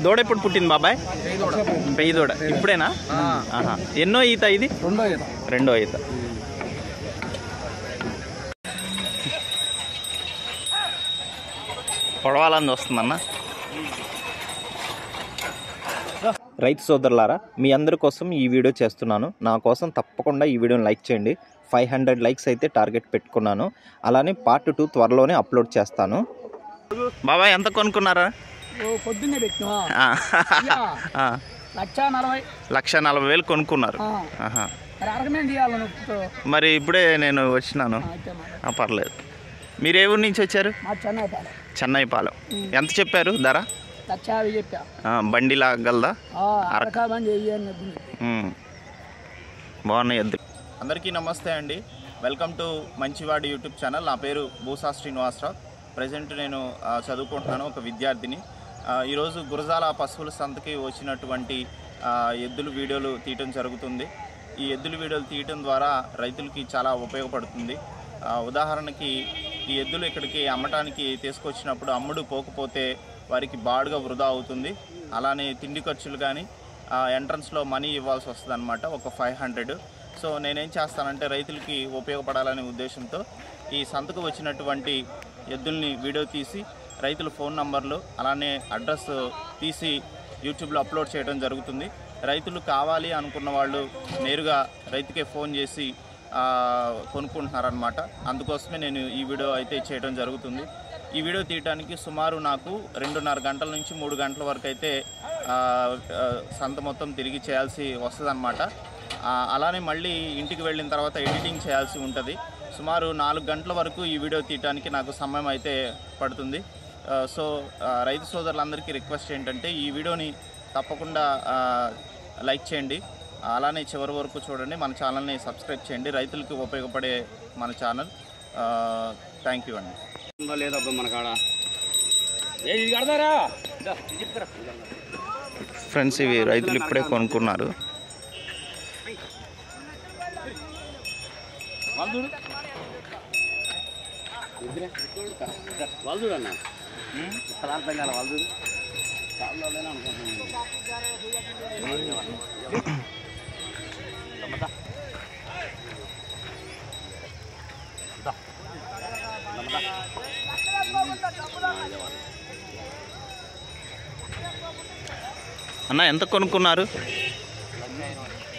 దూడ ఎప్పుడు పుట్టింది బాబాయ్? పెయ్యి దూడ ఇప్పుడేనా? ఎన్నో ఈత ఇది? రెండో ఈత. పొడవాలని వస్తుందన్న. రైతు సోదరులారా, మీ అందరి కోసం ఈ వీడియో చేస్తున్నాను. నా కోసం తప్పకుండా ఈ వీడియోని లైక్ చేయండి. 500 లైక్స్ అయితే టార్గెట్ పెట్టుకున్నాను. అలానే పార్ట్ 2 త్వరలోనే అప్లోడ్ చేస్తాను. బాబాయ్ ఎంత కొనుక్కున్నారా? పొద్దున్నే పెట్టినా 1,40,000 కొనుక్కున్నారు. మరి ఇప్పుడే నేను వచ్చినాను. పర్లేదు. మీరు ఏ ఊరి నుంచి వచ్చారు? చెన్నైపాలెం. ఎంత చెప్పారు ధర? బండి లాగలదా? బాగున్నాయి ఎద్దులు. అందరికీ నమస్తే అండి. వెల్కమ్ టు మంచివాడి యూట్యూబ్ ఛానల్. నా పేరు భూసా శ్రీనివాసరావు. ప్రజెంట్ నేను చదువుకుంటున్నాను, ఒక విద్యార్థిని. ఈరోజు గురజాల పశువుల సంతకి వచ్చినటువంటి ఎద్దులు వీడియోలు తీయటం జరుగుతుంది. ఈ ఎద్దుల వీడియోలు తీయటం ద్వారా రైతులకి చాలా ఉపయోగపడుతుంది. ఉదాహరణకి ఈ ఎద్దులు ఇక్కడికి అమ్మటానికి తీసుకొచ్చినప్పుడు అమ్ముడు పోకపోతే వారికి బాడుగా వృధా అవుతుంది. అలానే తిండి ఖర్చులు కానీ ఎంట్రన్స్లో మనీ ఇవ్వాల్సి వస్తుంది అనమాట, ఒక 500. సో నేనేం చేస్తానంటే రైతులకి ఉపయోగపడాలనే ఉద్దేశంతో ఈ సంతకు వచ్చినటువంటి ఎద్దుల్ని వీడియో తీసి రైతుల ఫోన్ నంబర్లు అలానే అడ్రస్ తీసి యూట్యూబ్లో అప్లోడ్ చేయడం జరుగుతుంది. రైతులు కావాలి అనుకున్న వాళ్ళు నేరుగా రైతుకే ఫోన్ చేసి కొనుక్కుంటున్నారనమాట. అందుకోసమే నేను ఈ వీడియో అయితే చేయడం జరుగుతుంది. ఈ వీడియో తీయడానికి సుమారు నాకు 2.5 గంటల నుంచి 3 గంటల వరకు అయితే సంత మొత్తం తిరిగి చేయాల్సి వస్తుందన్నమాట. అలానే మళ్ళీ ఇంటికి వెళ్ళిన తర్వాత ఎడిటింగ్ చేయాల్సి ఉంటుంది. సుమారు 4 గంటల వరకు ఈ వీడియో తీయడానికి నాకు సమయం అయితే పడుతుంది. సో రైతు సోదరులందరికీ రిక్వెస్ట్ ఏంటంటే ఈ వీడియోని తప్పకుండా లైక్ చేయండి, అలానే చివరి వరకు చూడండి, మన ఛానల్ని సబ్స్క్రైబ్ చేయండి. రైతులకి ఉపయోగపడే మన ఛానల్. థ్యాంక్ యూ అండి. ఫ్రెండ్స్, ఇవి రైతులు ఇప్పుడే కొనుక్కున్నారు. అన్న ఎంత కొనుక్కున్నారు?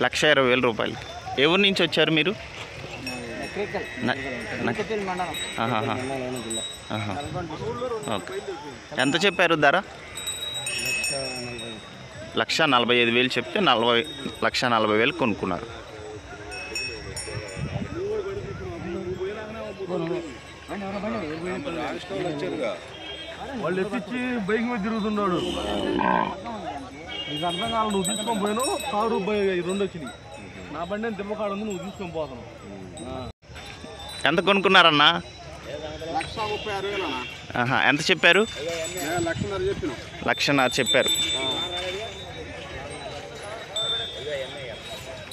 1,20,000 రూపాయలు. ఏ ఊరి నుంచి వచ్చారు మీరు? ఓకే. ఎంత చెప్పారు ధర? 1,45,000 చెప్తే 1,40,000 కొనుక్కున్నారు. వాళ్ళు ఎత్తిచ్చి బైక్ మీద తిరుగుతున్నాడు. నీకు అర్థం కావాలి. నువ్వు తీసుకొని పోయాను, కారు 2 వచ్చినాయి. నా బండి అని దిమ్మకాడు ఉంది, నువ్వు తీసుకొని పోతాను. ఎంత కొనుక్కున్నారన్నా? 1,36,000. ఎంత చెప్పారు? 1,50,000 చెప్పారు.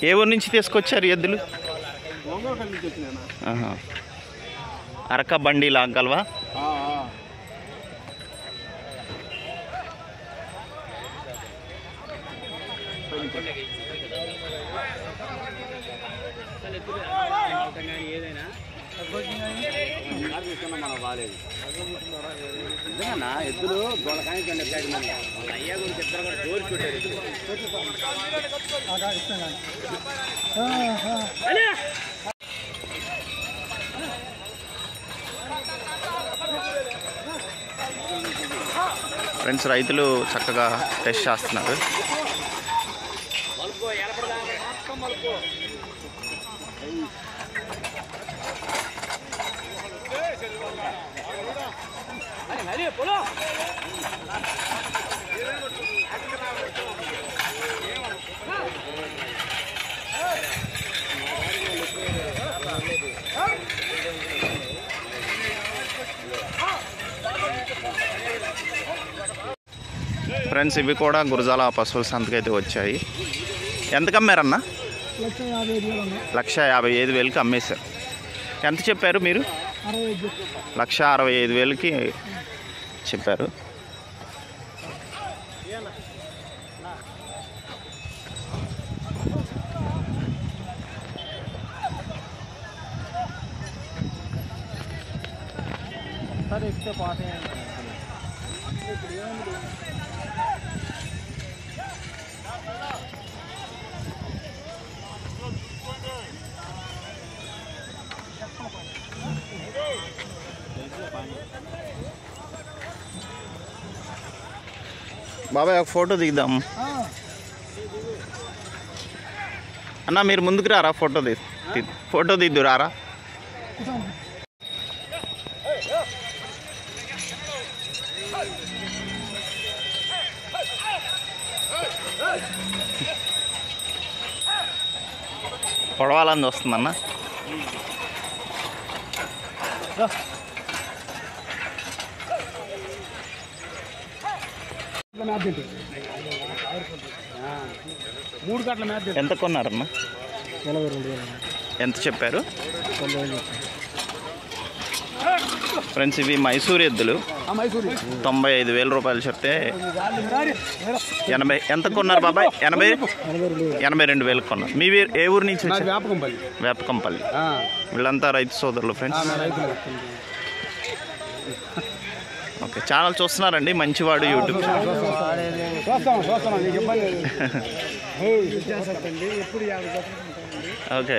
ఏ ఊరి నుంచి తీసుకొచ్చారు ఎద్దులు? అరక బండి లాగలవా? ఏదైనా బాగాలేదు నిజంగా ఎద్దులు గొడకాయకండి. అయ్యా గురించి ఇద్దరు కూడా డోర్ పెట్టారు. ఫ్రెండ్స్, రైతులు చక్కగా టెస్ట్ చేస్తున్నారు. ఫ్రెండ్స్, ఇవి కూడా గురజాల పశువుల సంతకి అయితే వచ్చాయి. ఎంతకు అమ్మారన్నా? 1,55,000 1,55,000కి అమ్మేశారు. ఎంత చెప్పారు మీరు? 1,65,000కి చెప్పారు. బాబాయ్ ఒక ఫోటో దిగుదాం అన్న. మీరు ముందుకు రారా, ఫోటో దిద్దు రారా. పొడవాలని వస్తుందన్న. ఎంత కొన్నారన్న? ఎంత చెప్పారు? ఫ్రెండ్స్ ఇవి మైసూర్ ఎద్దులు. 95,000 రూపాయలు చెప్తే 80. ఎంత కొన్నారు బాబాయ్? 82,000 కొన్నారు. మీ ఏ ఊరు నుంచి వచ్చారు? వేపకంపల్లి. వీళ్ళంతా రైతు సోదరులు ఫ్రెండ్స్. ఓకే, ఛానల్ చూస్తున్నారండి మంచివాడు యూట్యూబ్ ఛానల్. ఓకే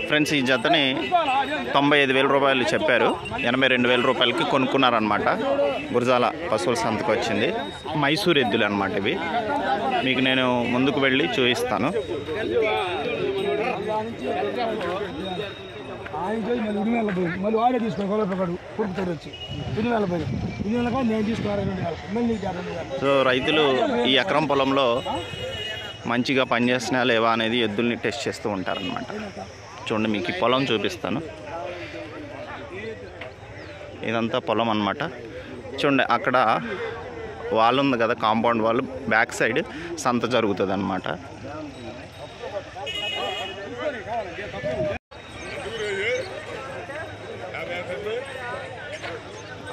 ఫ్రెండ్స్, ఈ జతని 95,000 రూపాయలు చెప్పారు. 82,000 రూపాయలకి కొనుక్కున్నారనమాట. గురజాల పశువుల సంతకు వచ్చింది. మైసూర్ ఎద్దులు అనమాట ఇవి. మీకు నేను ముందుకు వెళ్ళి చూపిస్తాను. సో రైతులు ఈ ఎకరం పొలంలో మంచిగా పనిచేస్తున్నా లేవా అనేది ఎద్దుల్ని టెస్ట్ చేస్తూ ఉంటారనమాట. చూడండి, మీకు ఈ పొలం చూపిస్తాను. ఇదంతా పొలం అనమాట. చూడండి, అక్కడ వాల్ ఉంది కదా, కాంపౌండ్ వాల్, బ్యాక్ సైడ్ సంత జరుగుతుంది అనమాట.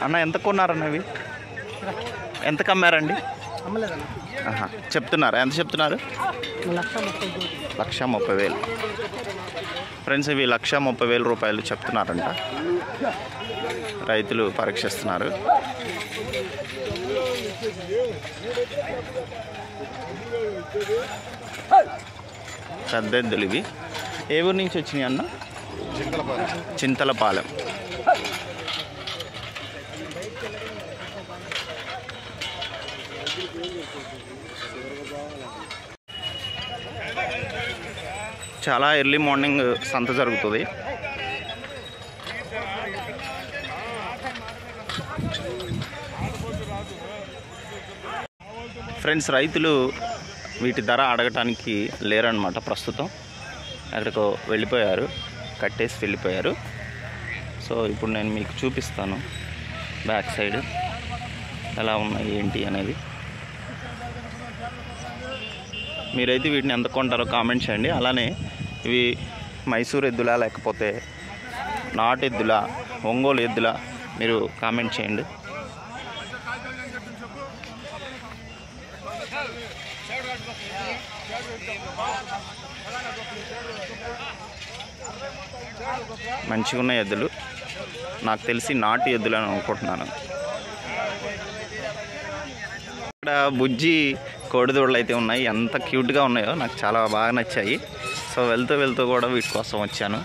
అన్న ఎంత కొన్నారన్న ఇవి? ఎంత కమ్మారండి? చెప్తున్నారా? ఎంత చెప్తున్నారు? 1,30,000 ఫ్రెండ్స్. ఇవి 1,30,000 రూపాయలు చెప్తున్నారంట. రైతులు పరీక్షిస్తున్నారు. పెద్ద ఎద్దులు ఇవి. ఏ ఊరు నుంచి వచ్చినాయి అన్న? చింతలపాలెం. చాలా ఎర్లీ మార్నింగ్ సంత జరుగుతుంది. ఫ్రెండ్స్, రైతులు వీటి ధర అడగటానికి లేరనమాట ప్రస్తుతం. అక్కడికో వెళ్ళిపోయారు, కట్టేసి వెళ్ళిపోయారు. సో ఇప్పుడు నేను మీకు చూపిస్తాను బ్యాక్ సైడ్ ఎలా ఉన్నాయి ఏంటి అనేది. మీరైతే వీటిని ఎంత కొంటారో కామెంట్ చేయండి. అలానే ఇవి మైసూర్ ఎద్దులా లేకపోతే నాటు ఎద్దులా, ఒంగోలు ఎద్దులా మీరు కామెంట్ చేయండి. మంచిగా ఉన్న ఎద్దులు, నాకు తెలిసి నాటు ఎద్దులు అని అనుకుంటున్నాను. ఇక్కడ బుజ్జి కోడిదూడలు అయితే ఉన్నాయి. ఎంత క్యూట్గా ఉన్నాయో నాకు చాలా బాగా నచ్చాయి. సో వెళ్తూ వెళ్తూ కూడా వీటి కోసం వచ్చాను.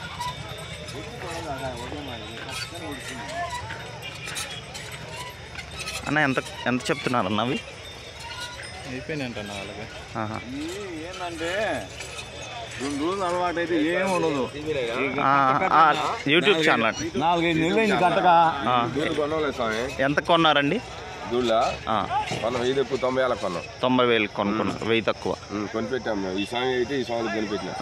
అన్న ఎంత ఎంత చెప్తున్నారు అన్న అవి? అయిపోయినాయంటన్నా వాళ్ళకి. ఏంటంటే 2 రోజులు అలవాటు అయితే ఏం ఉండదు. యూట్యూబ్ ఛానల్ 4-5 నెలలు కట్టగా ఎంత కొన్నారండి? 90,000 కొన్నాం. 90,000 కొనుక్కున్నారు. 1000 తక్కువ కొనిపెట్టాం. ఈ స్వామి అయితే ఈ స్వామి కొనిపెట్టినా.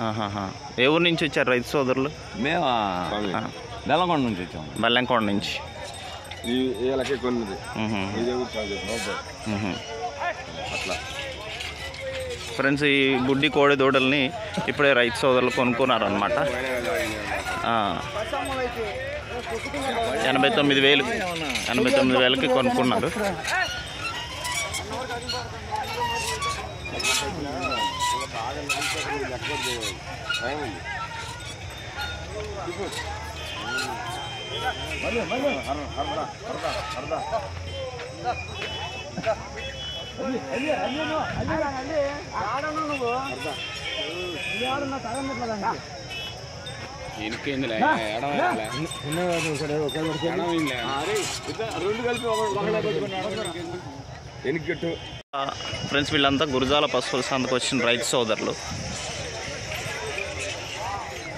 ఏ ఊరు నుంచి వచ్చారు రైతు సోదరులు? మేము బెల్లంకొండ నుంచి వచ్చాము. బెల్లంకొండ నుంచి. వీళ్ళకే కొన్నది. అట్లా ఫ్రెండ్స్ ఈ గుడ్డి కోడి దూడల్ని ఇప్పుడే రైతు సోదరులు కొనుక్కున్నారనమాట. 89,000కి కొనుక్కున్నారు. ఫ్రెండ్స్ వీళ్ళంతా గురజాల పశువుల సంతకు వచ్చిన రైతు సోదరులు.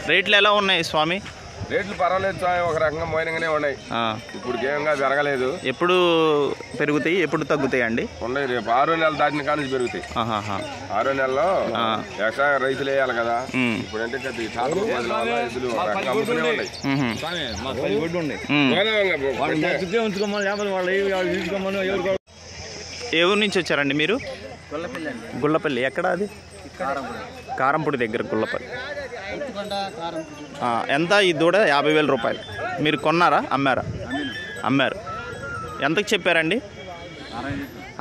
రేట్లు ఎలా ఉన్నాయి స్వామి? రేట్లు పర్వాలేదు స్వామి, ఒక రకంగా మౌనంగానే ఉన్నాయి. ఇప్పుడు ఏమంగా జరగలేదు. ఎప్పుడు పెరుగుతాయి, ఎప్పుడు తగ్గుతాయి అండి? ఉన్నాయి. రేపు 6వ నెల దాటిన కాడ నుంచి పెరుగుతాయి. 6వ నెలలో వ్యవసాయ రైతులు వేయాలి కదా. ఇప్పుడు అంటే ఏ ఊరు నుంచి వచ్చారండి మీరు? గుళ్ళపల్లి. ఎక్కడ అది? కారంపూడి దగ్గర గుళ్ళపల్లి. ఎంత ఈ దూడ? 50,000 రూపాయలు. మీరు కొన్నారా, అమ్మారా? అమ్మారు. ఎంతకు చెప్పారండి?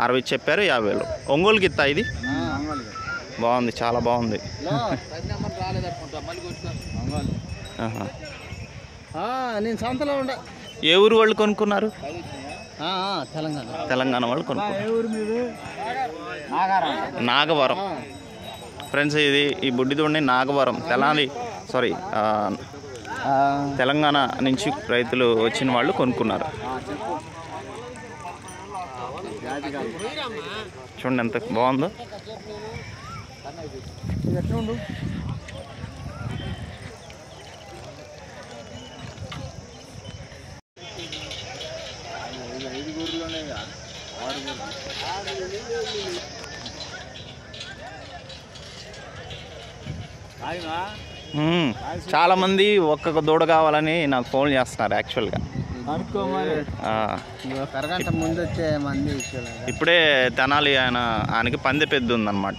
60 చెప్పారు. 50,000. ఒంగోలు గిత్తా ఇది? బాగుంది, చాలా బాగుంది. ఏ ఊరు వాళ్ళు కొనుక్కున్నారు? తెలంగాణ వాళ్ళు కొనుక్కున్నారు. నాగవరం. ఫ్రెండ్స్ ఇది ఈ బుడ్డి దూడని నాగవరం తెలంగాణ నుంచి రైతులు వచ్చిన వాళ్ళు కొనుక్కున్నారు. చూడండి ఎంత బాగుందో. చాలా మంది ఒక్కొక్క దూడ కావాలని నాకు ఫోన్ చేస్తున్నారు. యాక్చువల్గా ఇప్పుడే తెనాలి ఆయనకి పందె పెద్ద ఉందన్నమాట.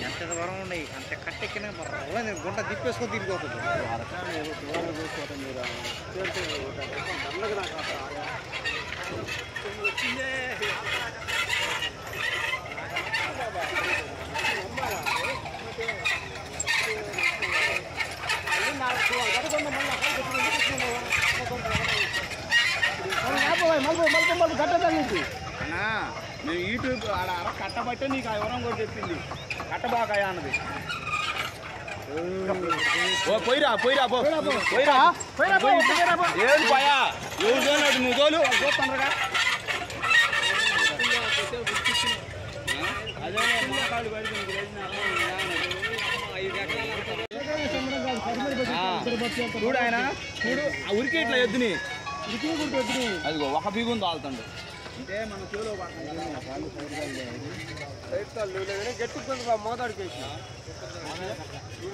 ఎంత దూరం ఉన్నాయి అంత కట్టెక్కిన గుంట తిప్పేసుకొని తిరిగిపోతుంది. అన్నా మేము యూట్యూబ్ ఆడ కట్టబట్టే నీకు ఆ వివరం కూడా చెప్పింది. కట్టబాకాయ అన్నది. పోయిరా ఏం పోయా ఎవరు తోలాడు? నువ్వు తోలు చూస్తానుగా. చూడు ఆయన చూడు ఉరికి ఇట్లా ఎద్దుని అది ఒక బీగుని తాగుతాడు. అంటే మన చెవులో మోతాడికి వేసిన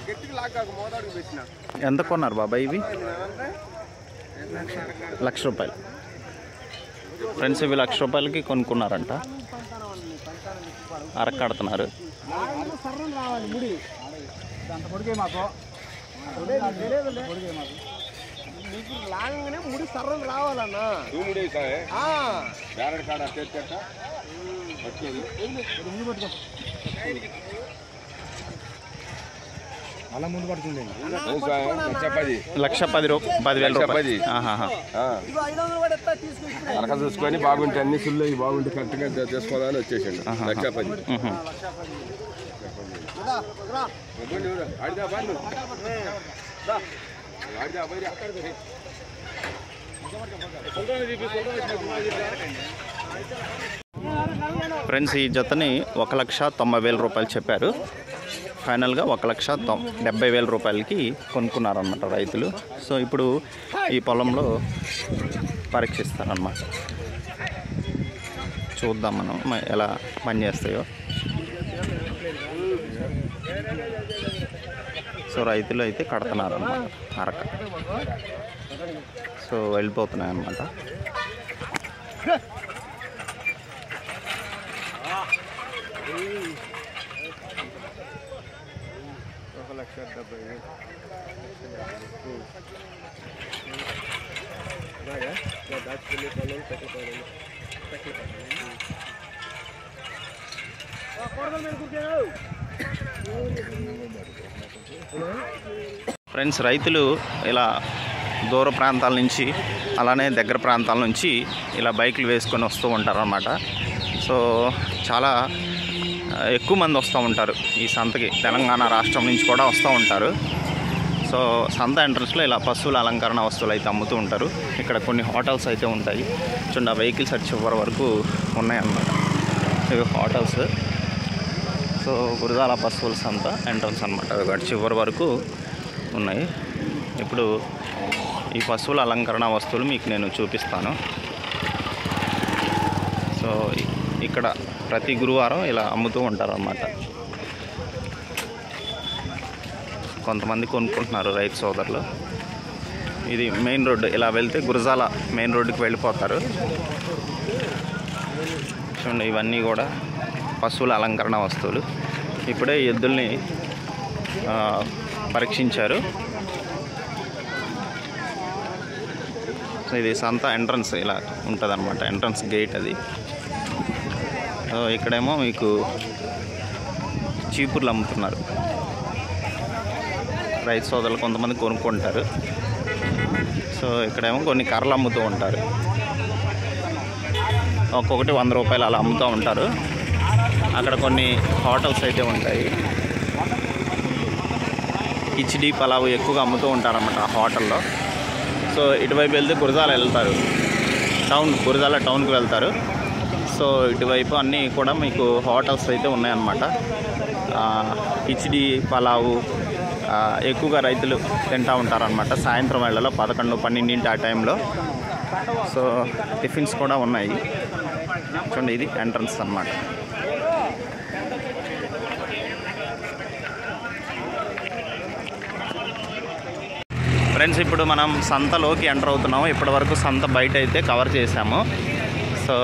గట్టికి లాగా మోతాడికి వేసిన. ఎంత కొన్నారు బాబాయ్ ఇవి? 1,00,000 రూపాయలు. ఫ్రెండ్స్ ఇవి 1,00,000 రూపాయలకి కొనుక్కున్నారంట. అరకడుతున్నారు. లాగానే ముడి సర్రం రావాలన్నా. అలా ముందు పడుతుంది. 1,10,000 రూపాయలు. అరక చూసుకొని బాగుంటే అన్ని సుళ్ళు బాగుంటే కరెక్ట్గా చేసుకోవాలని వచ్చేసాడు. 1,10,000. ఫ్రెండ్స్ ఈ జతని 1,90,000 రూపాయలు చెప్పారు. ఫైనల్గా 1,70,000 రూపాయలకి కొనుక్కున్నారన్నమాట రైతులు. సో ఇప్పుడు ఈ పొలంలో పరీక్షిస్తారన్నమాట. చూద్దాం మనం ఎలా పనిచేస్తాయో. సో రైతులు అయితే కడుతున్నారు అన్నమాట అరక. సో వెళ్ళిపోతున్నాయి అన్నమాట. ఫ్రెండ్స్, రైతులు ఇలా దూర ప్రాంతాల నుంచి అలానే దగ్గర ప్రాంతాల నుంచి ఇలా బైకులు వేసుకొని వస్తూ ఉంటారన్నమాట. సో చాలా ఎక్కువ మంది వస్తూ ఉంటారు ఈ సంతకి. తెలంగాణ రాష్ట్రం నుంచి కూడా వస్తూ ఉంటారు. సో సంత ఎంట్రన్స్లో ఇలా పశువుల అలంకరణ వస్తువులు అయితే అమ్ముతూ ఉంటారు. ఇక్కడ కొన్ని హోటల్స్ అయితే ఉంటాయి. చూడండి, ఆ వెహికల్స్ అటు చివరి వరకు ఉన్నాయన్నమాట. ఇవి హోటల్స్. సో గురజాల పశువుల సంత ఎంట్రన్స్ అనమాట. అటు చివరి వరకు ఉన్నాయి. ఇప్పుడు ఈ పశువుల అలంకరణ వస్తువులు మీకు నేను చూపిస్తాను. సో ఇక్కడ ప్రతి గురువారం ఇలా అమ్ముతూ ఉంటారు అన్నమాట. కొంతమంది కొనుక్కుంటున్నారు రైతు సోదరులు. ఇది మెయిన్ రోడ్డు. ఇలా వెళ్తే గురజాల మెయిన్ రోడ్డుకి వెళ్ళిపోతారు. చూడండి, ఇవన్నీ కూడా పశువుల అలంకరణ వస్తువులు. ఇప్పుడే ఎద్దుల్ని పరీక్షించారు. ఇది సంత ఎంట్రన్స్ ఇలా ఉంటుంది అనమాట. ఎంట్రన్స్ గేట్ అది. ఇక్కడేమో మీకు చీపుర్లు అమ్ముతున్నారు. రైతు సోదరులు కొంతమంది కొనుక్కుంటారు. సో ఇక్కడేమో కొన్ని కర్రలు అమ్ముతూ ఉంటారు. ఒక్కొక్కటి 100 రూపాయలు అలా అమ్ముతూ ఉంటారు. అక్కడ కొన్ని హోటల్స్ అయితే ఉంటాయి. కిచిడి పలావు ఎక్కువగా అమ్ముతూ ఉంటారన్నమాట ఆ హోటల్లో. సో ఇటువైపు వెళ్తే గురజాల వెళ్తారు, గురజాల టౌన్కి వెళ్తారు. సో ఇటువైపు అన్నీ కూడా మీకు హోటల్స్ అయితే ఉన్నాయన్నమాట. కిచిడి పలావు ఎక్కువగా రైతులు తింటూ ఉంటారనమాట సాయంత్రం వేళలో 11, 12 ఆ టైంలో. సో టిఫిన్స్ కూడా ఉన్నాయి. చూడండి, ఇది ఎంట్రన్స్ అన్నమాట. ఫ్రెండ్స్, ఇప్పుడు మనం సంతలోకి ఎంటర్ అవుతున్నాము. ఇప్పటి వరకు సంత బయట అయితే కవర్ చేసాము. సో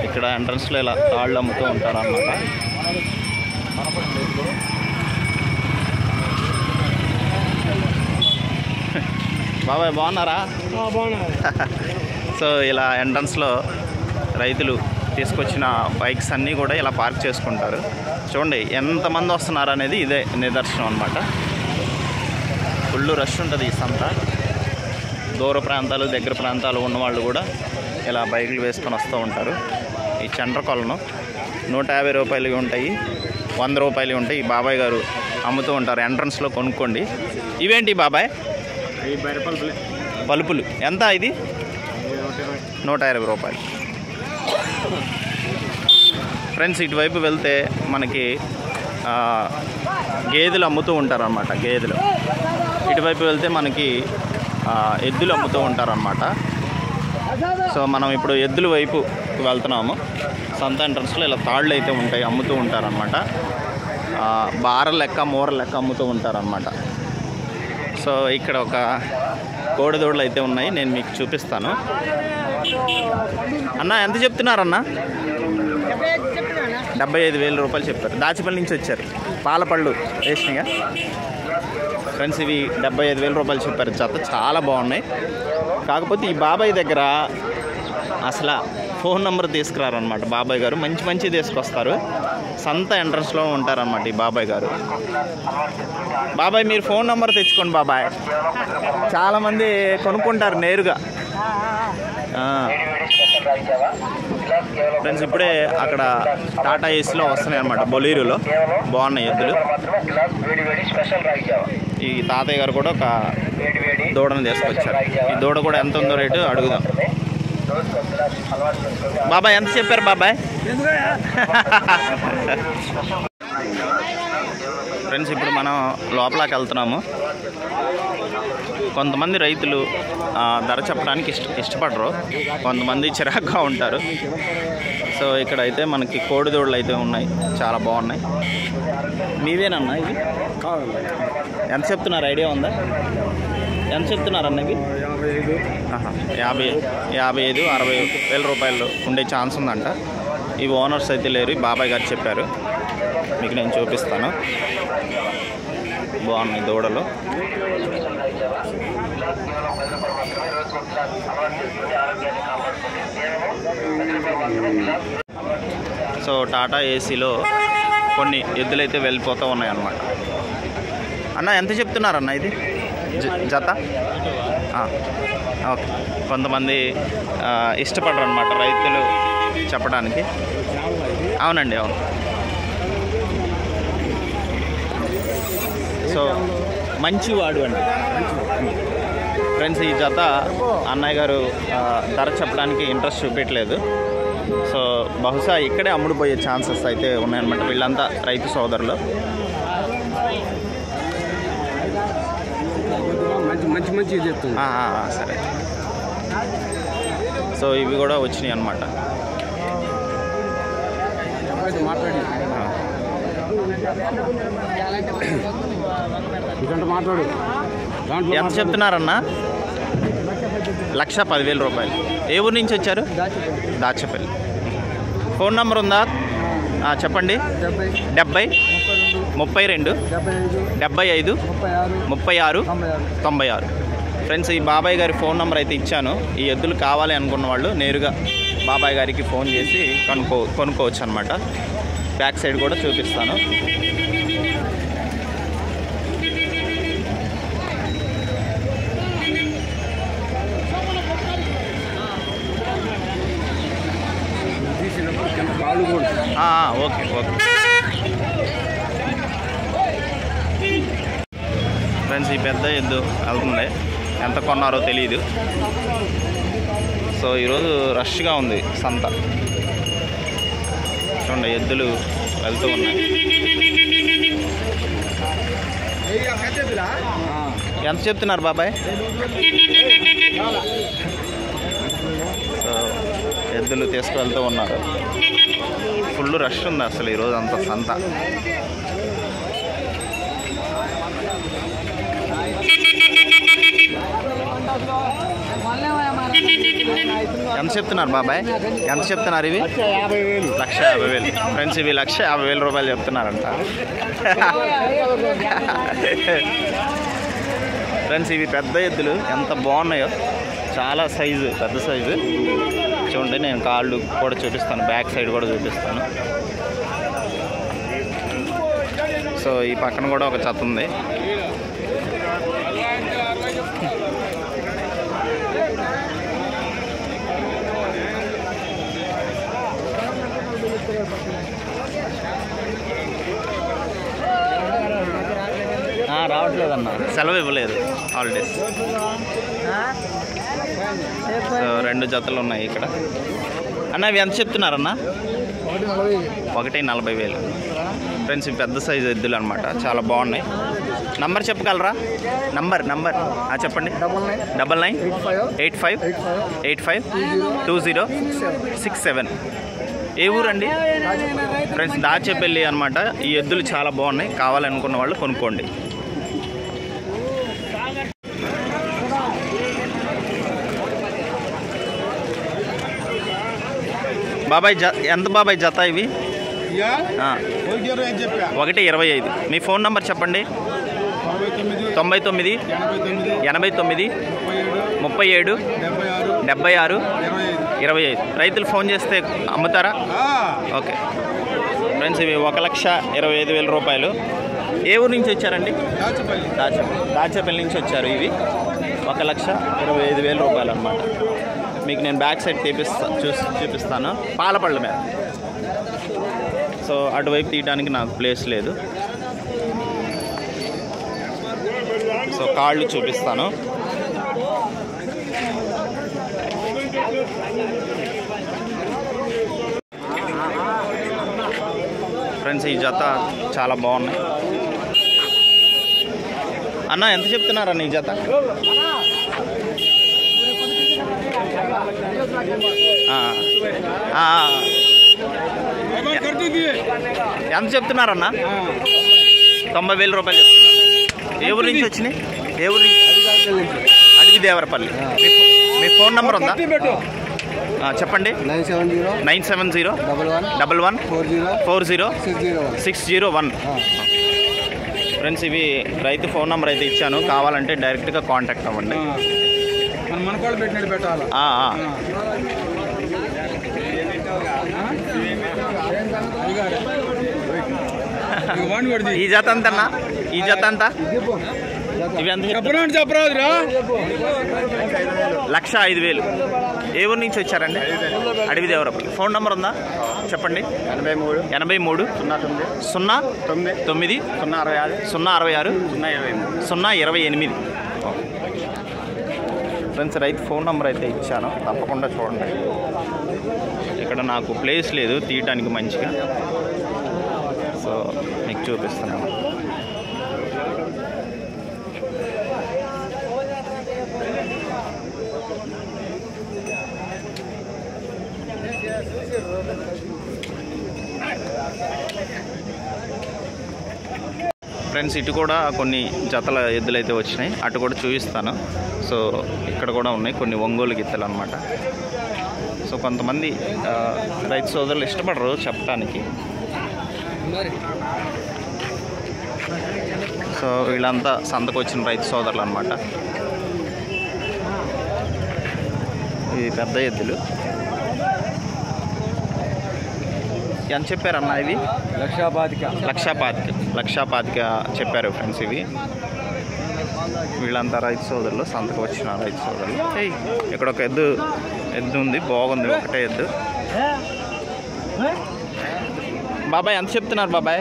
ఇక్కడ ఎంట్రన్స్లో ఇలా తాళ్ళు అమ్ముతూ ఉంటారు అన్నమాట. బాబాయ్ బాగున్నారా? సో ఇలా ఎంట్రన్స్లో రైతులు తీసుకొచ్చిన బైక్స్ అన్నీ కూడా ఇలా పార్క్ చేసుకుంటారు. చూడండి ఎంతమంది వస్తున్నారు అనేది ఇదే నిదర్శనం అన్నమాట. ఫుల్ రష్ ఉంటుంది ఈ సంత. దూర ప్రాంతాలు దగ్గర ప్రాంతాలు ఉన్నవాళ్ళు కూడా ఇలా బైకులు వేసుకొని వస్తూ ఉంటారు. ఈ చండ్రకొలను 150 రూపాయలు ఉంటాయి, 100 రూపాయలు ఉంటాయి. ఈ బాబాయ్ గారు అమ్ముతూ ఉంటారు. ఎంట్రన్స్లో కొనుక్కోండి. ఇవేంటి బాబాయ్? పలుపులు ఎంత? ఇది 120 రూపాయలు. ఫ్రెండ్స్, ఇటువైపు వెళ్తే మనకి గేదెలు అమ్ముతూ ఉంటారన్నమాట. గేదెలు. ఇటువైపు వెళ్తే మనకి ఎద్దులు అమ్ముతూ ఉంటారన్నమాట. సో మనం ఇప్పుడు ఎద్దుల వైపు వెళ్తున్నాము. సంత ఎంట్రన్స్లో ఇలా తాళ్ళు అయితే ఉంటాయి, అమ్ముతూ ఉంటారన్నమాట. బార లెక్క, మూర లెక్క అమ్ముతూ ఉంటారన్నమాట. సో ఇక్కడ ఒక కోడిదూడలు అయితే ఉన్నాయి, నేను మీకు చూపిస్తాను. అన్న ఎంత చెప్తున్నారన్న? 75,000 రూపాయలు చెప్పారు. దాచిపల్లి నుంచి వచ్చారు. పాలపళ్ళు వేసినాయిగా. ఫ్రెండ్స్, ఇవి 75,000 రూపాయలు చెప్పారు జత. చాలా బాగున్నాయి. కాకపోతే ఈ బాబాయ్ దగ్గర అసలు ఫోన్ నెంబర్ తీసుకురారనమాట. బాబాయ్ గారు మంచి మంచి తీసుకొస్తారు. సంత ఎంట్రన్స్లో ఉంటారనమాట ఈ బాబాయ్ గారు. బాబాయ్, మీరు ఫోన్ నెంబర్ తెచ్చుకోండి బాబాయ్. చాలామంది కొనుక్కుంటారు నేరుగా. ఫ్రెండ్స్, ఇప్పుడే అక్కడ టాటా ఏసీలో వస్తున్నాయి అన్నమాట. బొలీరోలో బాగున్నాయి ఎద్దులు. ఈ తాతయ్య గారు కూడా ఒక దూడను తీసుకొచ్చారు. ఈ దూడ కూడా ఎంత ఉందో రేటు అడుగుదాం. బాబాయ్ ఎంత చెప్పారు బాబాయ్? ఫ్రెండ్స్, ఇప్పుడు మనం లోపలికి వెళ్తున్నాము. కొంతమంది రైతులు ధర చెప్పడానికి ఇష్టపడరు, కొంతమంది చిరాగ్గా ఉంటారు. సో ఇక్కడైతే మనకి కోడిదూడలు అయితే ఉన్నాయి, చాలా బాగున్నాయి. మీవేనన్నా ఇవి? ఎంత చెప్తున్నారు, ఐడియా ఉందా? ఎంత చెప్తున్నారు అన్న ఇవి? 55, 60 వేల రూపాయలు ఉండే ఛాన్స్ ఉందంట. ఈ ఓనర్స్ అయితే లేరు, బాబాయ్ గారు చెప్పారు. మీకు నేను చూపిస్తాను. బాగున్నాయి దూడలు. సో టాటా ఏసీలో కొన్ని ఎద్దులైతే వెళ్ళిపోతూ ఉన్నాయి అన్నమాట. అన్న ఎంత చెప్తున్నారన్న ఇది జత? ఓకే, కొంతమంది ఇష్టపడరు అనమాట రైతులు చెప్పడానికి. అవునండి, అవును. సో మంచివాడు అండి ఫ్రెండ్స్. ఈ జత అన్నయ్య గారు ధర చెప్పడానికి ఇంట్రెస్ట్ చూపించలేదు. సో బహుశా ఇక్కడే అమ్ముడుపోయే ఛాన్సెస్ అయితే ఉన్నాయన్నమాట. వీళ్ళంతా రైతు సోదరులు. సరే, సో ఇవి కూడా వచ్చినాయి అన్నమాట. ఎంత చెప్తున్నారన్నా? 1,10,000 రూపాయలు. ఏ ఊరు నుంచి వచ్చారు? దాచపల్లి. ఫోన్ నెంబర్ ఉందా? చెప్పండి. 70 32 75 36 96. ఫ్రెండ్స్, ఈ బాబాయ్ గారి ఫోన్ నెంబర్ అయితే ఇచ్చాను. ఈ ఎద్దులు కావాలి అనుకున్న వాళ్ళు నేరుగా బాబాయ్ గారికి ఫోన్ చేసి కొనుక్కోవచ్చు అనమాట. బ్యాక్ సైడ్ కూడా చూపిస్తాను. ఓకే ఓకే ఫ్రెండ్స్, ఈ పెద్ద ఎద్దు వెళ్తుంది. ఎంత కొన్నారో తెలియదు. సో ఈరోజు రష్గా ఉంది సంత. చూడండి, ఎద్దులు వెళ్తూ ఉన్నాయి. ఎంత చెప్తున్నారు బాబాయ్? సో ఎద్దులు తీసుకువెళ్తూ ఉన్నారు. ఫుల్ రష్ ఉంది అసలు ఈరోజు అంత సంత. ఎంత చెప్తున్నారు బాబాయ్? ఎంత చెప్తున్నారు ఇవి? 1,50,000. ఫ్రెండ్స్, ఇవి 1,50,000 రూపాయలు చెప్తున్నారంట. ఫ్రెండ్స్, ఇవి పెద్ద ఎద్దులు ఎంత బాగున్నాయో, చాలా సైజు, పెద్ద సైజు. చూడండి, నేను కాళ్ళు కూడా చూపిస్తాను, బ్యాక్ సైడ్ కూడా చూపిస్తాను. సో ఈ పక్కన కూడా ఒక జత ఉంది. రావట్లేదన్న, సెలవు ఇవ్వలేదు, హాలిడేస్. సో 2 జతలు ఉన్నాయి ఇక్కడ. అన్న ఇవి ఎంత చెప్తున్నారన్న? 1,40,000. ఫ్రెండ్స్, ఇవి పెద్ద సైజు ఎద్దులు అనమాట, చాలా బాగున్నాయి. నంబర్ చెప్పగలరా? నంబర్ చెప్పండి. 9985852067. ఏ ఊరండి? ఫ్రెండ్స్, దాచేపల్లి అనమాట. ఈ ఎద్దులు చాలా బాగున్నాయి, కావాలనుకున్న వాళ్ళు కొనుక్కోండి. బాబాయ్ ఎంత బాబాయ్ జత ఇవి? 1,25. మీ ఫోన్ నంబర్ చెప్పండి. 99 89 37 76 25. రైతులు ఫోన్ చేస్తే అమ్ముతారా? ఓకే ఫ్రెండ్స్, ఇవి 1,25,000 రూపాయలు. ఏ ఊరు నుంచి వచ్చారండి? దాచేపల్లి నుంచి వచ్చారు. ఇవి 1,25,000 రూపాయలు అనమాట. మీకు నేను బ్యాక్ సైడ్ చూపిస్తాను. పాలపళ్ళ మీద. సో అటువైపు తీయడానికి నాకు ప్లేస్ లేదు. సో కాళ్ళు చూపిస్తాను. ఫ్రెండ్స్, ఈ జత చాలా బాగున్నాయి. అన్న ఎంత చెప్తున్నారన్న ఈ జత? ఎంత చెప్తున్నారన్న? 90,000 రూపాయలు చెప్తున్నారు. ఏ ఊరు నుంచి వచ్చినాయి? ఏ ఊరు నుంచి? అడవి దేవరపల్లి. మీ ఫోన్ నెంబర్ ఉందా? చెప్పండి. 970-11-40-601. ఫ్రెండ్స్, ఇవి రైతు ఫోన్ నెంబర్ అయితే ఇచ్చాను. కావాలంటే డైరెక్ట్గా కాంటాక్ట్ అవ్వండి. ఈ జత అంతన్నా? ఈ జత అంతా ఇవి ఎంత? 1,05,000. ఏ ఊరు నుంచి వచ్చారండి? అడవి దేవరపల్లి. ఫోన్ నెంబర్ ఉందా? చెప్పండి. 83-09-066-028. ఫ్రెండ్స్, రైతు ఫోన్ నెంబర్ అయితే ఇచ్చాను, తప్పకుండా చూడండి. ఇక్కడ నాకు ప్లేస్ లేదు తీయటానికి మంచిగా, సో మీకు చూపిస్తున్నాను. ఫ్రెండ్స్, ఇటు కూడా కొన్ని జతల ఎద్దులు అయితే వచ్చినాయి, అటు కూడా చూపిస్తాను. సో ఇక్కడ కూడా ఉన్నాయి కొన్ని ఒంగోలు గిత్తలు అన్నమాట. సో కొంతమంది రైతు సోదరులు ఇష్టపడరు చెప్పడానికి. సో వీళ్ళంతా సంతకు వచ్చిన రైతు సోదరులు అన్నమాట. ఇవి పెద్ద ఎద్దులు. ఎంత చెప్పారన్న ఇవి? 1,25,000 చెప్పారు ఫ్రెండ్స్. ఇవి వీళ్ళంతా రైతు సోదరులు, సంతకు వచ్చిన రైతు సోదరులు. ఇక్కడ ఒక ఎద్దు ఉంది, బాగుంది, ఒకటే ఎద్దు. బాబాయ్ ఎంత చెప్తున్నారు బాబాయ్?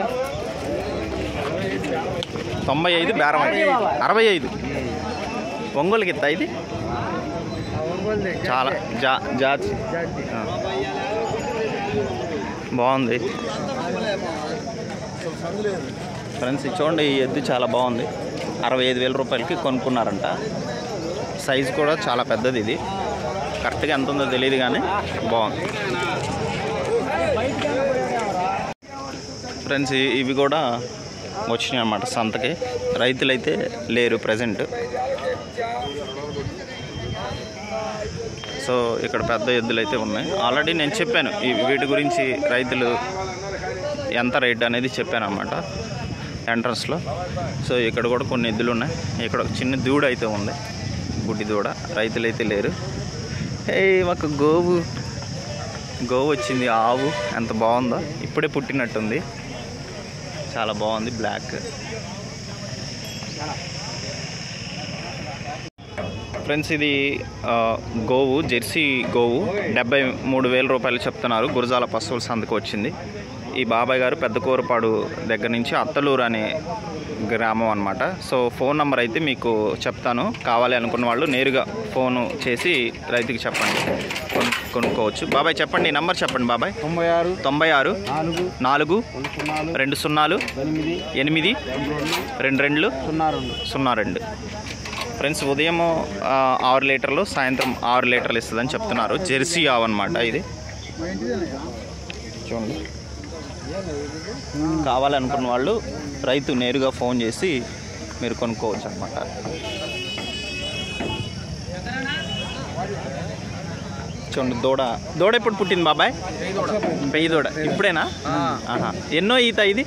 95 బేరం. 65 ఒంగోలు గిత్త ఇది. చాలా జాతి బాగుంది. ఫ్రెండ్స్, చూడండి, ఈ ఎద్దు చాలా బాగుంది. 65,000 రూపాయలకి కొనుక్కున్నారంట. సైజు కూడా చాలా పెద్దది. ఇది కరెక్ట్గా ఎంత ఉందో తెలియదు కానీ బాగుంది. ఫ్రెండ్స్, ఇవి కూడా వచ్చినాయి అన్నమాట సంతకి. రైతులైతే లేరు ప్రజెంట్. సో ఇక్కడ పెద్ద ఎద్దులు అయితే ఉన్నాయి. ఆల్రెడీ నేను చెప్పాను వీటి గురించి, రైతులు ఎంత రేట్ అనేది చెప్పాను అన్నమాట ఎంట్రన్స్లో. సో ఇక్కడ కూడా కొన్ని ఎద్దులు ఉన్నాయి. ఇక్కడ ఒక చిన్న దూడ అయితే ఉంది, గుడ్డి దూడ. రైతులు అయితే లేరు. మాకు గోవు వచ్చింది, ఆవు. ఎంత బాగుందో, ఇప్పుడే పుట్టినట్టుంది, చాలా బాగుంది, బ్లాక్. ఫ్రెండ్స్, ఇది గోవు, జెర్సీ గోవు. 73,000 రూపాయలు చెప్తున్నారు. గురజాల పశువుల సంతకు వచ్చింది. ఈ బాబాయ్ గారు పెద్ద కూరపాడు దగ్గర నుంచి అత్తలూరు అనే గ్రామం అన్నమాట. సో ఫోన్ నెంబర్ అయితే మీకు చెప్తాను. కావాలి అనుకున్న వాళ్ళు నేరుగా ఫోను చేసి రైతుకి చెప్పండి, కొనుక్కోవచ్చు. బాబాయ్ చెప్పండి, నెంబర్ చెప్పండి బాబాయ్. 96 4 20 8 22 ఫ్రెండ్స్, ఉదయం 6 లీటర్లు, సాయంత్రం 6 లీటర్లు ఇస్తుందని చెప్తున్నారు. జెర్సీ ఆవు అన్నమాట ఇది. చూడండి, కావాలనుకున్న వాళ్ళు రైతు నేరుగా ఫోన్ చేసి మీరు కొనుక్కోవచ్చు అన్నమాట. చూడండి, దూడ ఎప్పుడు పుట్టింది బాబాయ్? పెయ్యి దూడ ఇప్పుడేనా? ఎన్నో ఈత ఇది?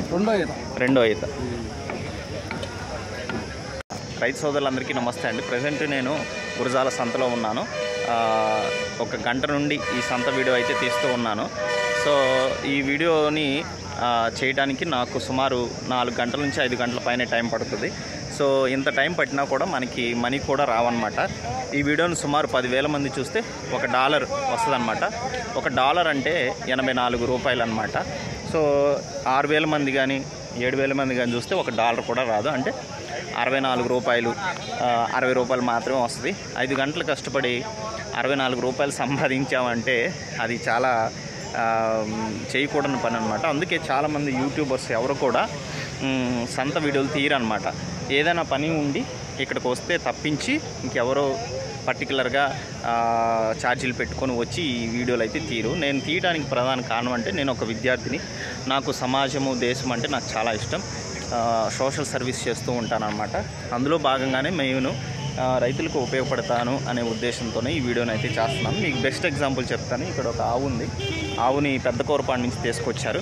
రెండో ఈత. రైతు సోదరులందరికీ నమస్తే అండి. ప్రజెంట్ నేను గురజాల సంతలో ఉన్నాను. 1 గంట నుండి ఈ సంత వీడియో అయితే తీస్తూ ఉన్నాను. సో ఈ వీడియోని చేయడానికి నాకు సుమారు 4 గంటల నుంచి 5 గంటల పైన టైం పడుతుంది. సో ఇంత టైం పట్టినా కూడా మనకి మనీ కూడా రావన్నమాట. ఈ వీడియోని సుమారు 10,000 మంది చూస్తే $1 వస్తుందన్నమాట. $1 అంటే 84 రూపాయలు అన్నమాట. సో 6,000 మంది కానీ 7,000 మంది కానీ చూస్తే $1 కూడా రాదు. అంటే 64 రూపాయలు, 60 రూపాయలు మాత్రమే వస్తుంది. 5 గంటలు కష్టపడి 64 రూపాయలు సంపాదించామంటే అది చాలా చేయకూడని పని అనమాట. అందుకే చాలామంది యూట్యూబర్స్ ఎవరు కూడా సంత వీడియోలు తీయరనమాట. ఏదైనా పని ఉండి ఇక్కడికి వస్తే తప్పించి ఇంకెవరో పర్టికులర్గా ఛార్జీలు పెట్టుకొని వచ్చి ఈ వీడియోలు అయితే తీరు. నేను తీయడానికి ప్రధాన కారణం అంటే నేను ఒక విద్యార్థిని, నాకు సమాజము దేశం అంటే నాకు చాలా ఇష్టం. సోషల్ సర్వీస్ చేస్తూ ఉంటానన్నమాట. అందులో భాగంగానే నేను రైతులకు ఉపయోగపడతాను అనే ఉద్దేశంతోనే ఈ వీడియోని అయితే చేస్తున్నాను. మీకు బెస్ట్ ఎగ్జాంపుల్ చెప్తాను. ఇక్కడ ఒక ఆవు ఉంది. ఆవుని పెద్ద కోరపాడు నుంచి తీసుకొచ్చారు.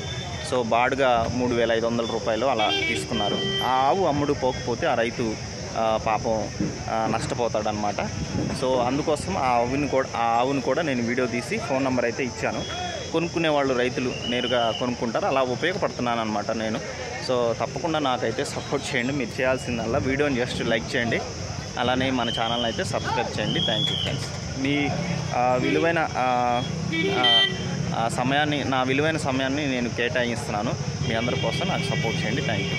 సో బాడుగా 3,500 రూపాయలు అలా తీసుకున్నారు. ఆ ఆవు అమ్ముడు పోకపోతే ఆ రైతు పాపం నష్టపోతాడనమాట. సో అందుకోసం ఆ ఆవుని కూడా నేను వీడియో తీసి ఫోన్ నెంబర్ అయితే ఇచ్చాను. కొనుక్కునే వాళ్ళు రైతులు నేరుగా కొనుక్కుంటారు. అలా ఉపయోగపడుతున్నాను అనమాట నేను. సో తప్పకుండా నాకైతే సపోర్ట్ చేయండి. మీరు చేయాల్సిందల్లా వీడియోని జస్ట్ లైక్ చేయండి, అలానే మన ఛానల్ని అయితే సబ్స్క్రైబ్ చేయండి. Thank you friends. మీ విలువైన నా విలువైన సమయాన్ని నేను కేటాయిస్తున్నాను. మీ అందరి కోసం నాకు సపోర్ట్ చేయండి. Thank you.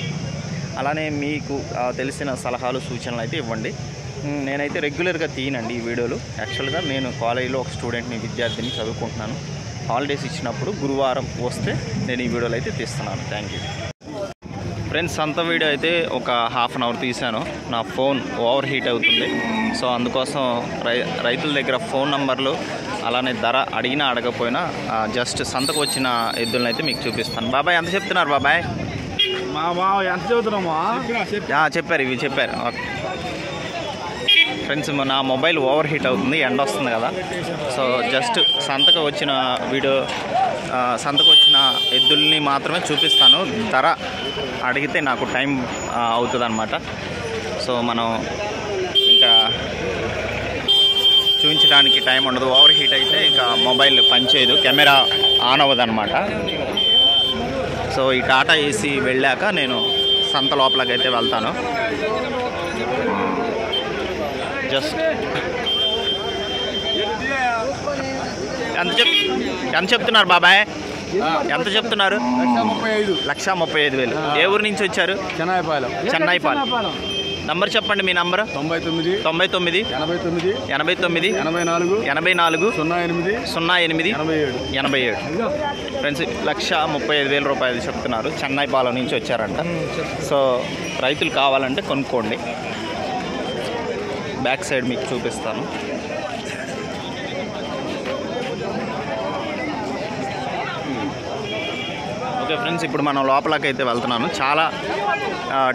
అలానే మీకు తెలిసిన సలహాలు సూచనలు అయితే ఇవ్వండి. నేనైతే రెగ్యులర్గా తీయనండి ఈ వీడియోలు. యాక్చువల్గా నేను కాలేజీలో ఒక స్టూడెంట్ని, విద్యార్థిని, చదువుకుంటున్నాను. హాలిడేస్ ఇచ్చినప్పుడు గురువారం వస్తే నేను ఈ వీడియోలు అయితే తీస్తున్నాను. Thank you friends. సంత వీడియో అయితే ఒక హాఫ్ అన్ అవర్ తీశాను. నా ఫోన్ ఓవర్ హీట్ అవుతుంది. సో అందుకోసం రైతుల దగ్గర ఫోన్ నంబర్లు, అలానే ధర అడిగినా అడగపోయినా జస్ట్ సంతకు వచ్చిన ఎద్దులను అయితే మీకు చూపిస్తాను. బాబాయ్ ఎంత చెప్తున్నారు బాబాయ్? ఎంత చదువుతున్నామా? చెప్పారు, ఇవి చెప్పారు. ఫ్రెండ్స్, నా మొబైల్ ఓవర్ హీట్ అవుతుంది, ఎండ వస్తుంది కదా. సో జస్ట్ సంతకు వచ్చిన ఎద్దుల్ని మాత్రమే చూపిస్తాను. ధర అడిగితే నాకు టైం అవుతుంది అనమాట. సో మనం ఇంకా చూపించడానికి టైం ఉండదు. ఓవర్ హీట్ అయితే ఇంకా మొబైల్ పనిచేయదు, కెమెరా ఆన్ అవ్వదు అనమాట. సో ఈ టాటా ఏసీ వెళ్ళాక నేను సంత లోపలికి అయితే వెళ్తాను. జస్ట్ ఎంత చెప్తున్నారు బాబాయ్? ఎంత చెప్తున్నారు? 1,35,000. ఏ ఊరు నుంచి వచ్చారు? చెన్నైపాలెం. నంబర్ చెప్పండి, మీ నంబర్. 99 89 89 84 84 08 87. ఫ్రెండ్స్, 1,35,000 రూపాయలు చెప్తున్నారు. చెన్నైపాలెం నుంచి వచ్చారంట. సో రైతులు కావాలంటే కొనుక్కోండి. బ్యాక్ సైడ్ మీకు చూపిస్తాను. ఓకే ఫ్రెండ్స్, ఇప్పుడు మనం లోపలికి అయితే వెళ్తున్నాను. చాలా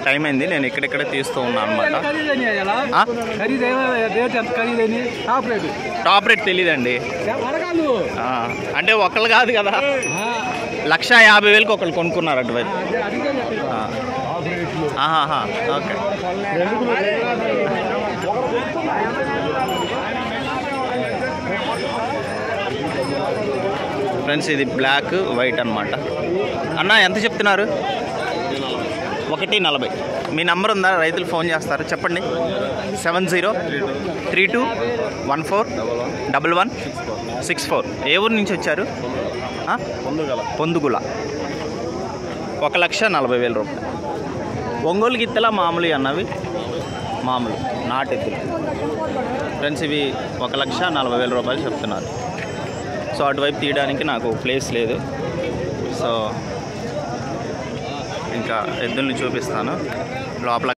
టైం అయింది. నేను ఇక్కడిక్కడే తీస్తూ ఉన్నాను అనమాట. టాప్ రేట్ తెలీదండి. అంటే ఒకళ్ళు కాదు కదా, 1,50,000కి ఒకళ్ళు కొనుక్కున్నారు అటువైపు. ఓకే. ఫ్రెండ్స్, ఇది బ్లాక్ వైట్ అనమాట. అన్న ఎంత చెప్తున్నారు? 1,40. మీ నంబర్ ఉందా? రైతులు ఫోన్ చేస్తారు, చెప్పండి. 7032141164. ఏ ఊరు నుంచి వచ్చారు? పొందుగుల. 1,40,000 రూపాయలు. ఒంగోలు గిత్తెల మామూలు అన్నవి, మామూలు నాటెత్తులు. ఫ్రెండ్స్, ఇవి 1,40,000 రూపాయలు చెప్తున్నారు. సో అటువైపు తీయడానికి నాకు ప్లేస్ లేదు. సో ఇంకా ఎద్దుల్ని చూపిస్తాను లోపల.